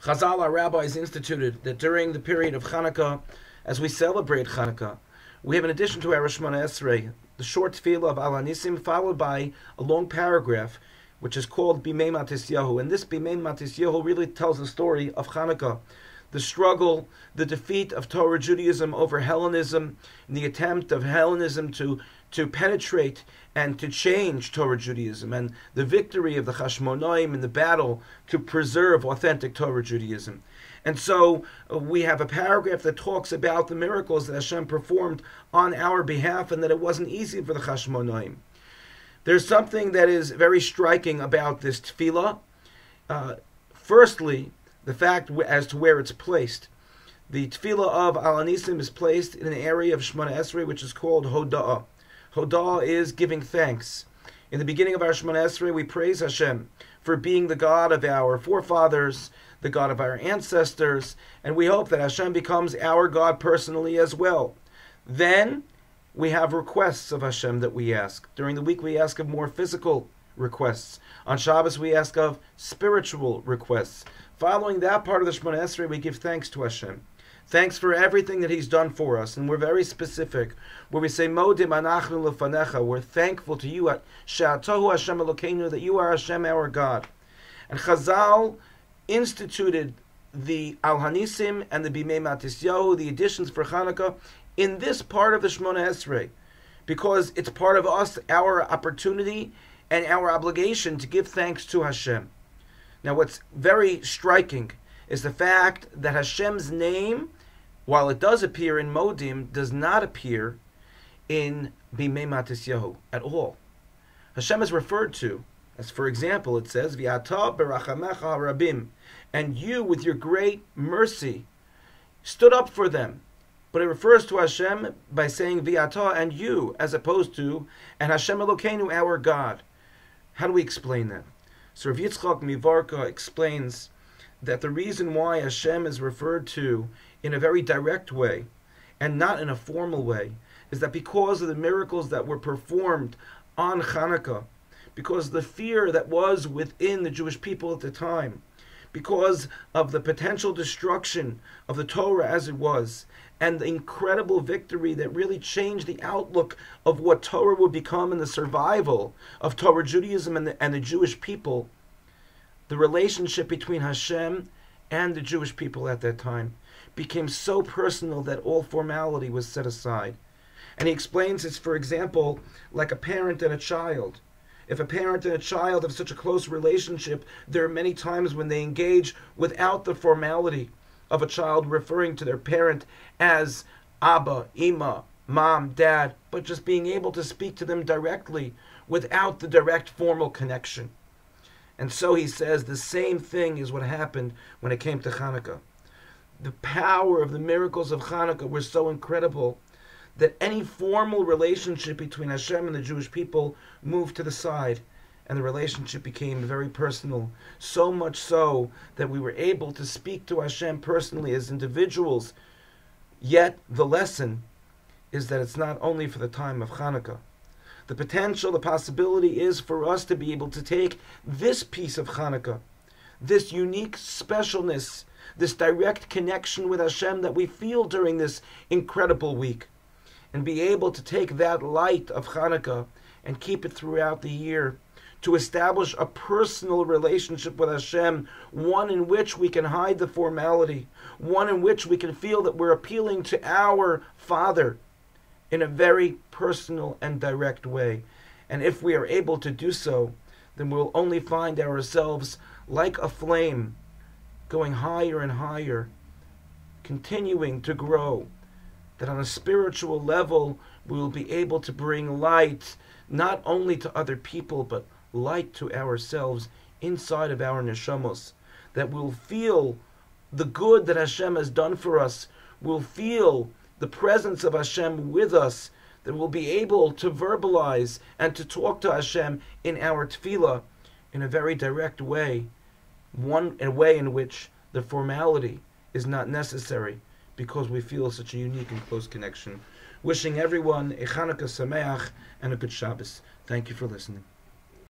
Chazal, our rabbis, instituted that during the period of Chanukah, as we celebrate Chanukah, we have, in addition to our Shemona Esrei, the short tefillah of Al Hanisim, followed by a long paragraph, which is called Bimei Matisyahu. And this Bimei Matisyahu really tells the story of Chanukah, the struggle, the defeat of Torah Judaism over Hellenism, and the attempt of Hellenism to penetrate and to change Torah Judaism, and the victory of the Chashmonaim in the battle to preserve authentic Torah Judaism. And so we have a paragraph that talks about the miracles that Hashem performed on our behalf, and that it wasn't easy for the Chashmonaim. There's something that is very striking about this tefillah. Firstly, the fact as to where it's placed. The tefillah of Al Hanisim is placed in an area of Shemona Esrei which is called Hoda'ah. Hoda'ah is giving thanks. In the beginning of our Shemona Esrei, we praise Hashem for being the God of our forefathers, the God of our ancestors, and we hope that Hashem becomes our God personally as well. Then we have requests of Hashem that we ask. During the week we ask of more physical requests. On Shabbos we ask of spiritual requests. Following that part of the Shemona Esrei, we give thanks to Hashem. Thanks for everything that He's done for us. And we're very specific, where we say, Modim anachnu lefanecha, we're thankful to you, She'atohu Hashem Elokeinu, that you are Hashem our God. And Chazal instituted the Al Hanisim and the Bimei Matisyahu, the additions for Chanukah, in this part of the Shemona Esrei, because it's part of us, our opportunity and our obligation to give thanks to Hashem. Now, what's very striking is the fact that Hashem's name, while it does appear in Modim, does not appear in Bimei Matisyahu at all. Hashem is referred to, as for example, it says, V'ata berachamecha harabim, and you, with your great mercy, stood up for them. But it refers to Hashem by saying V'ata, and you, as opposed to, and Hashem Elokeinu, our God. How do we explain that? So Rav Yitzchak Mivarka explains that the reason why Hashem is referred to in a very direct way and not in a formal way is that because of the miracles that were performed on Chanukah, because of the fear that was within the Jewish people at the time, because of the potential destruction of the Torah as it was, and the incredible victory that really changed the outlook of what Torah would become and the survival of Torah Judaism and the Jewish people, the relationship between Hashem and the Jewish people at that time became so personal that all formality was set aside. And he explains it's, for example, like a parent and a child. If a parent and a child have such a close relationship, there are many times when they engage without the formality of a child referring to their parent as Abba, Ima, Mom, Dad, but just being able to speak to them directly without the direct formal connection. And so he says the same thing is what happened when it came to Chanukah. The power of the miracles of Chanukah were so incredible that any formal relationship between Hashem and the Jewish people moved to the side, and the relationship became very personal, so much so that we were able to speak to Hashem personally as individuals. Yet the lesson is that it's not only for the time of Chanukah. The potential, the possibility is for us to be able to take this piece of Chanukah, this unique specialness, this direct connection with Hashem that we feel during this incredible week, and be able to take that light of Chanukah and keep it throughout the year, to establish a personal relationship with Hashem, one in which we can hide the formality, one in which we can feel that we're appealing to our Father in a very personal and direct way. And if we are able to do so, then we'll only find ourselves like a flame, going higher and higher, continuing to grow, that on a spiritual level we will be able to bring light not only to other people, but light to ourselves inside of our neshamos, that we'll feel the good that Hashem has done for us, we'll feel the presence of Hashem with us, that we'll be able to verbalize and to talk to Hashem in our tefillah in a very direct way, a way in which the formality is not necessary, because we feel such a unique and close connection. Wishing everyone a Chanukah Sameach and a good Shabbos. Thank you for listening.